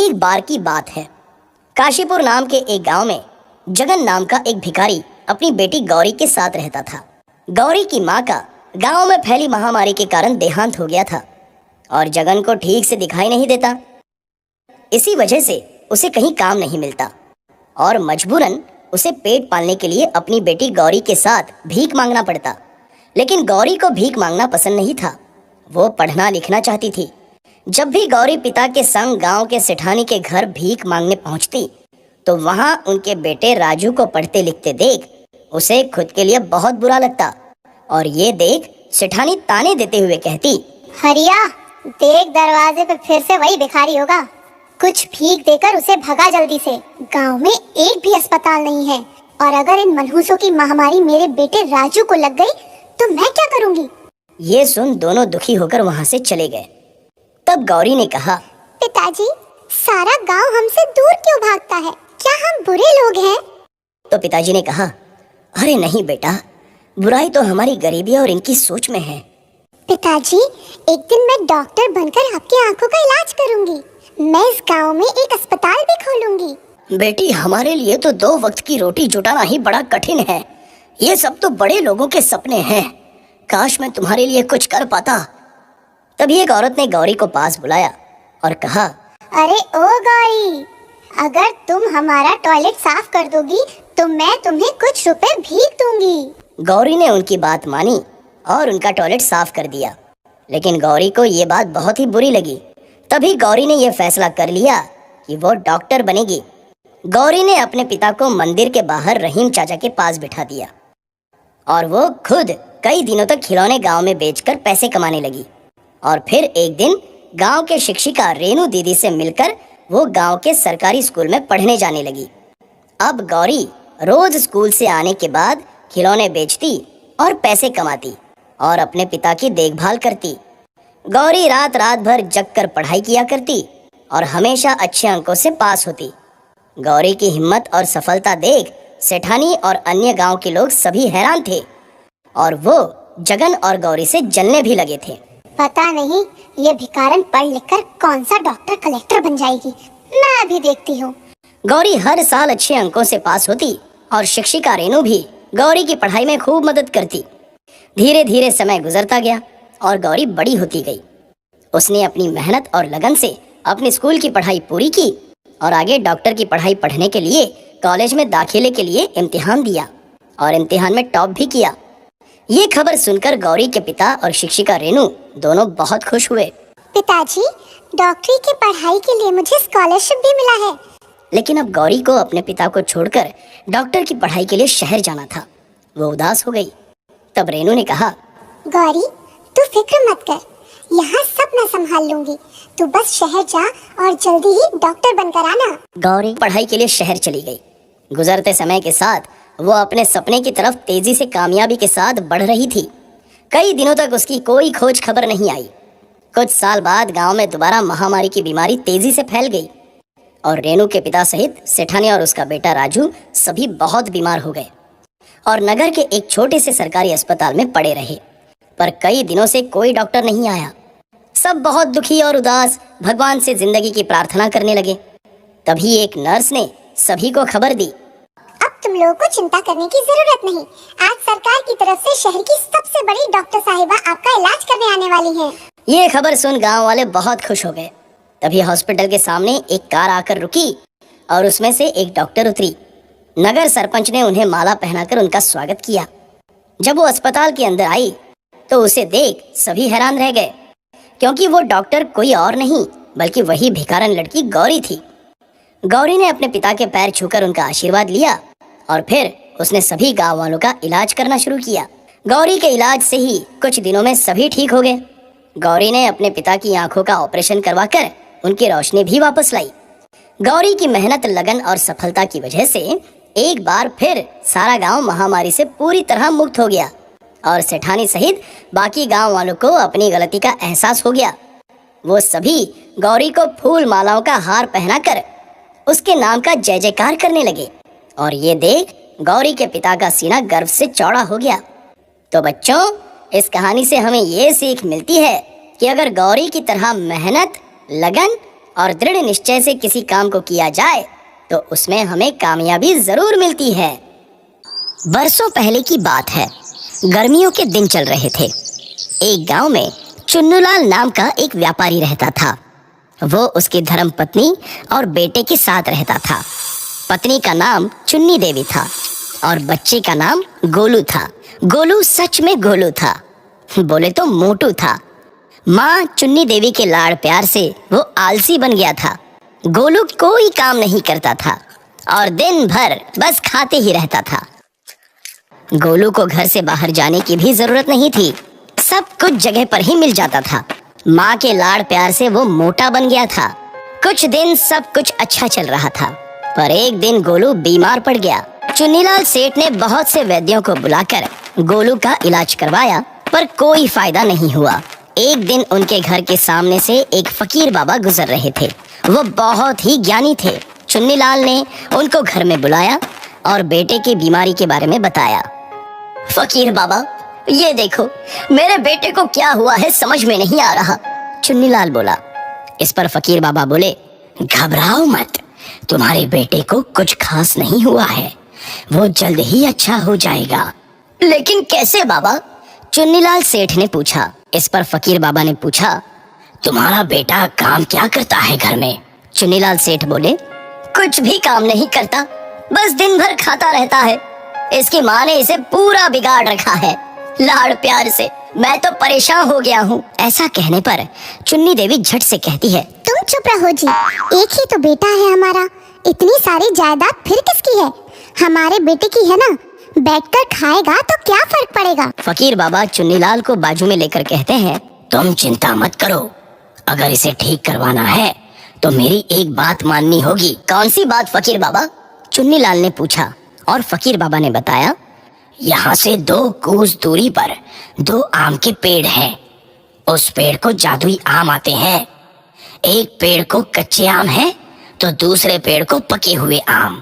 एक बार की बात है। काशीपुर नाम के एक गांव में जगन नाम का एक भिखारी अपनी बेटी गौरी के साथ रहता था। गौरी की माँ का गांव में फैली महामारी के कारण देहांत हो गया था और जगन को ठीक से दिखाई नहीं देता। इसी वजह से उसे कहीं काम नहीं मिलता और मजबूरन उसे पेट पालने के लिए अपनी बेटी गौरी के साथ भीख मांगना पड़ता। लेकिन गौरी को भीख मांगना पसंद नहीं था, वो पढ़ना लिखना चाहती थी। जब भी गौरी पिता के संग गांव के सेठानी के घर भीख मांगने पहुंचती तो वहां उनके बेटे राजू को पढ़ते लिखते देख उसे खुद के लिए बहुत बुरा लगता और ये देख सेठानी ताने देते हुए कहती, हरिया देख, दरवाजे पे फिर से वही भिखारी होगा। कुछ भीख देकर उसे भगा जल्दी से। गांव में एक भी अस्पताल नहीं है और अगर इन मनहूसों की महामारी मेरे बेटे राजू को लग गई तो मैं क्या करूंगी। ये सुन दोनों दुखी होकर वहां से चले गए। तब गौरी ने कहा, पिताजी, सारा गांव हमसे दूर क्यों भागता है? क्या हम बुरे लोग हैं? तो पिताजी ने कहा, अरे नहीं बेटा, बुराई तो हमारी गरीबी और इनकी सोच में है। पिताजी, एक दिन मैं डॉक्टर बनकर आपकी आंखों का इलाज करूंगी। मैं इस गांव में एक अस्पताल भी खोलूंगी। बेटी, हमारे लिए तो 2 वक्त की रोटी जुटाना ही बड़ा कठिन है। ये सब तो बड़े लोगों के सपने हैं। काश मैं तुम्हारे लिए कुछ कर पाता। तभी एक औरत ने गौरी को पास बुलाया और कहा, अरे ओ गौरी, अगर तुम हमारा टॉयलेट साफ कर दोगी तो मैं तुम्हें कुछ रुपए भीख दूंगी। गौरी ने उनकी बात मानी और उनका टॉयलेट साफ कर दिया। लेकिन गौरी को ये बात बहुत ही बुरी लगी। तभी गौरी ने यह फैसला कर लिया कि वो डॉक्टर बनेगी। गौरी ने अपने पिता को मंदिर के बाहर रहीम चाचा के पास बिठा दिया और वो खुद कई दिनों तक खिलौने गांव में बेचकर पैसे कमाने लगी। और फिर एक दिन गांव के शिक्षिका रेनू दीदी से मिलकर वो गांव के सरकारी स्कूल में पढ़ने जाने लगी। अब गौरी रोज स्कूल से आने के बाद खिलौने बेचती और पैसे कमाती और अपने पिता की देखभाल करती। गौरी रात रात भर जगकर पढ़ाई किया करती और हमेशा अच्छे अंकों से पास होती। गौरी की हिम्मत और सफलता देख सेठानी और अन्य गांव के लोग सभी हैरान थे और वो जगन और गौरी से जलने भी लगे थे। पता नहीं ये भिखारन पढ़ लिखकर कौन सा डॉक्टर कलेक्टर बन जाएगी। मैं अभी देखती हूँ। गौरी हर साल अच्छे अंकों से पास होती और शिक्षिका रेनू भी गौरी की पढ़ाई में खूब मदद करती। धीरे धीरे समय गुजरता गया और गौरी बड़ी होती गई। उसने अपनी मेहनत और लगन से अपनी स्कूल की पढ़ाई पूरी की और आगे डॉक्टर की पढ़ाई पढ़ने के लिए कॉलेज में दाखिले के लिए इम्तिहान दिया और इम्तिहान में टॉप भी किया। ये खबर सुनकर गौरी के पिता और शिक्षिका रेनू दोनों बहुत खुश हुए। पिताजी, डॉक्टरी की पढ़ाई के लिए मुझे स्कॉलरशिप भी मिला है। लेकिन अब गौरी को अपने पिता को छोड़कर डॉक्टर की पढ़ाई के लिए शहर जाना था। वो उदास हो गई। तब रेनू ने कहा, गौरी, तू फिक्र मत कर, यहाँ सब मैं संभाल लूंगी। तू बस शहर जा और जल्दी ही डॉक्टर बनकर आना। गौरी पढ़ाई के लिए शहर चली गई। गुजरते समय के साथ वो अपने सपने की तरफ तेजी से कामयाबी के साथ बढ़ रही थी। कई दिनों तक उसकी कोई खोज खबर नहीं आई। कुछ साल बाद गांव में दोबारा महामारी की बीमारी तेजी से फैल गई और रेनू के पिता सहित सेठानी और उसका बेटा राजू सभी बहुत बीमार हो गए और नगर के एक छोटे से सरकारी अस्पताल में पड़े रहे। पर कई दिनों से कोई डॉक्टर नहीं आया। सब बहुत दुखी और उदास भगवान से जिंदगी की प्रार्थना करने लगे। तभी एक नर्स ने सभी को खबर दी, अब तुम लोगों को चिंता करने की जरूरत नहीं। आज सरकार की तरफ से शहर की सबसे बड़ी डॉक्टर साहिबा आपका इलाज करने आने वाली हैं। ये खबर सुन गांव वाले बहुत खुश हो गए। तभी हॉस्पिटल के सामने एक कार आकर रुकी और उसमें से एक डॉक्टर उतरी। नगर सरपंच ने उन्हें माला पहनाकर उनका स्वागत किया। जब वो अस्पताल के अंदर आई तो उसे देख सभी हैरान रह गए, क्योंकि वो डॉक्टर कोई और नहीं बल्कि वही भिखारन लड़की गौरी थी। गौरी ने अपने पिता के पैर छूकर उनका आशीर्वाद लिया और फिर उसने सभी गांव वालों का इलाज करना शुरू किया। गौरी के इलाज से ही कुछ दिनों में सभी ठीक हो गए। गौरी ने अपने पिता की आंखों का ऑपरेशन करवाकर उनकी रोशनी भी वापस लाई। गौरी की मेहनत, लगन और सफलता की वजह से एक बार फिर सारा गांव महामारी से पूरी तरह मुक्त हो गया और सेठानी सहित बाकी गांव वालों को अपनी गलती का एहसास हो गया। वो सभी गौरी को फूल मालाओं का हार पहनाकर उसके नाम का जय जयकार करने लगे और ये देख गौरी के पिता का सीना गर्व से चौड़ा हो गया। तो बच्चों, इस कहानी से हमें ये सीख मिलती है कि अगर गौरी की तरह मेहनत, लगन और दृढ़ निश्चय से किसी काम को किया जाए तो उसमें हमें कामयाबी जरूर मिलती है। बरसों पहले की बात है। गर्मियों के दिन चल रहे थे। एक गांव में चुन्नूलाल नाम का एक व्यापारी रहता था। वो उसकी धर्मपत्नी और बेटे के साथ रहता था। पत्नी का नाम चुन्नी देवी था और बच्चे का नाम गोलू था। गोलू सच में गोलू था, बोले तो मोटू था। माँ चुन्नी देवी के लाड़ प्यार से वो आलसी बन गया था। गोलू कोई काम नहीं करता था और दिन भर बस खाते ही रहता था। गोलू को घर से बाहर जाने की भी जरूरत नहीं थी, सब कुछ जगह पर ही मिल जाता था। माँ के लाड़ प्यार से वो मोटा बन गया था। कुछ दिन सब कुछ अच्छा चल रहा था, पर एक दिन गोलू बीमार पड़ गया। चुन्नीलाल सेठ ने बहुत से वैद्यों को बुलाकर गोलू का इलाज करवाया, पर कोई फायदा नहीं हुआ। एक दिन उनके घर के सामने से एक फकीर बाबा गुजर रहे थे। वो बहुत ही ज्ञानी थे। चुन्नीलाल ने उनको घर में बुलाया और बेटे की बीमारी के बारे में बताया। फकीर बाबा, ये देखो मेरे बेटे को क्या हुआ है, समझ में नहीं आ रहा। चुन्नीलाल बोला। इस पर फकीर बाबा बोले, घबराओ मत, तुम्हारे बेटे को कुछ खास नहीं हुआ है, वो जल्द ही अच्छा हो जाएगा। लेकिन कैसे बाबा? चुन्नीलाल सेठ ने पूछा। इस पर फकीर बाबा ने पूछा, तुम्हारा बेटा काम क्या करता है घर में? चुन्नीलाल सेठ बोले, कुछ भी काम नहीं करता, बस दिन भर खाता रहता है। इसकी माँ ने इसे पूरा बिगाड़ रखा है लाड़ प्यार से, मैं तो परेशान हो गया हूँ। ऐसा कहने पर चुन्नी देवी झट से कहती है, तुम चुप रहो जी, एक ही तो बेटा है हमारा, इतनी सारी जायदाद फिर किसकी है? हमारे बेटे की है ना, बैठकर खाएगा तो क्या फर्क पड़ेगा? फकीर बाबा चुन्नीलाल को बाजू में लेकर कहते हैं, तुम चिंता मत करो, अगर इसे ठीक करवाना है तो मेरी एक बात माननी होगी। कौन सी बात फकीर बाबा? चुन्नीलाल ने पूछा और फकीर बाबा ने बताया, यहाँ से 2 कोस दूरी पर 2 आम के पेड़ हैं। उस पेड़ को जादुई आम आते हैं। एक पेड़ को कच्चे आम है तो दूसरे पेड़ को पके हुए आम।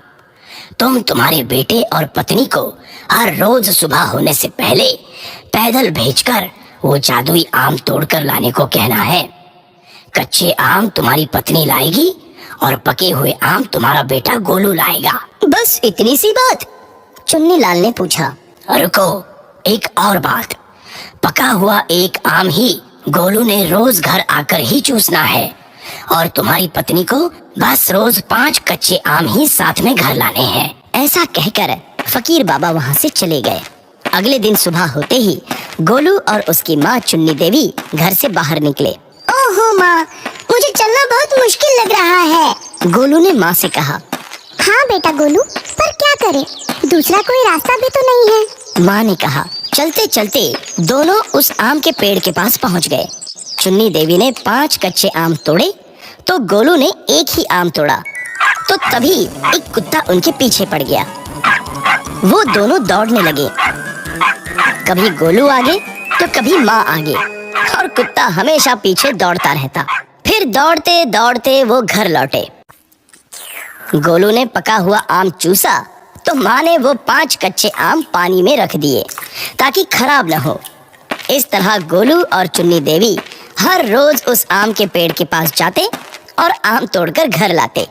तुम तुम्हारे बेटे और पत्नी को हर रोज सुबह होने से पहले पैदल भेजकर वो जादुई आम तोड़कर लाने को कहना है। कच्चे आम तुम्हारी पत्नी लाएगी और पके हुए आम तुम्हारा बेटा गोलू लाएगा। बस इतनी सी बात? चुन्नीलाल ने पूछा। रुको, एक और बात, पका हुआ एक आम ही गोलू ने रोज घर आकर ही चूसना है और तुम्हारी पत्नी को बस रोज 5 कच्चे आम ही साथ में घर लाने हैं। ऐसा कहकर फकीर बाबा वहाँ से चले गए। अगले दिन सुबह होते ही गोलू और उसकी माँ चुन्नी देवी घर से बाहर निकले। ओहो माँ, मुझे चलना बहुत मुश्किल लग रहा है। गोलू ने माँ से कहा। हाँ बेटा गोलू, पर क्या करें, दूसरा कोई रास्ता भी तो नहीं है। माँ ने कहा। चलते चलते दोनों उस आम के पेड़ के पास पहुँच गए। चुन्नी देवी ने 5 कच्चे आम तोड़े तो गोलू ने एक ही आम तोड़ा, तो तभी एक कुत्ता उनके पीछे पड़ गया। वो दोनों दौड़ने लगे, कभी गोलू आगे तो कभी माँ आगे, और कुत्ता हमेशा पीछे दौड़ता रहता। फिर दौड़ते दौड़ते वो घर लौटे। गोलू ने पका हुआ आम चूसा तो माँ ने वो 5 कच्चे आम पानी में रख दिए ताकि खराब न हो। इस तरह गोलू और चुन्नी देवी हर रोज उस आम के पेड़ के पास जाते और आम तोड़कर घर लाते।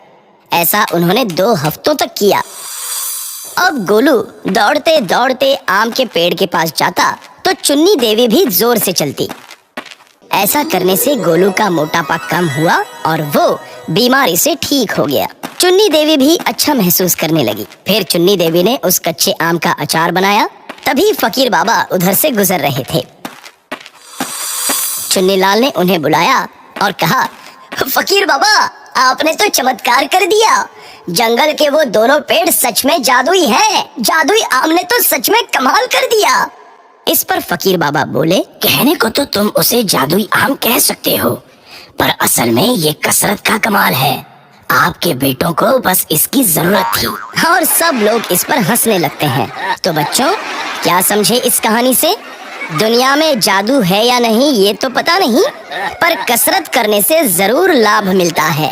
ऐसा उन्होंने 2 हफ्तों तक किया। अब गोलू दौड़ते दौड़ते आम के पेड़ के पास जाता तो चुन्नी देवी भी जोर से चलती। ऐसा करने से गोलू का मोटापा कम हुआ और वो बीमारी से ठीक हो गया। चुन्नी देवी भी अच्छा महसूस करने लगी। फिर चुन्नी देवी ने उस कच्चे आम का अचार बनाया। तभी फकीर बाबा उधर से गुजर रहे थे। चुन्नीलाल ने उन्हें बुलाया और कहा, फकीर बाबा, आपने तो चमत्कार कर दिया। जंगल के वो दोनों पेड़ सच में जादुई हैं। जादुई आम ने तो सच में कमाल कर दिया। इस पर फकीर बाबा बोले, कहने को तो तुम उसे जादुई आम कह सकते हो, पर असल में ये कसरत का कमाल है। आपके बेटों को बस इसकी जरूरत थी। और सब लोग इस पर हंसने लगते हैं। तो बच्चों, क्या समझे इस कहानी से? दुनिया में जादू है या नहीं ये तो पता नहीं, पर कसरत करने से जरूर लाभ मिलता है।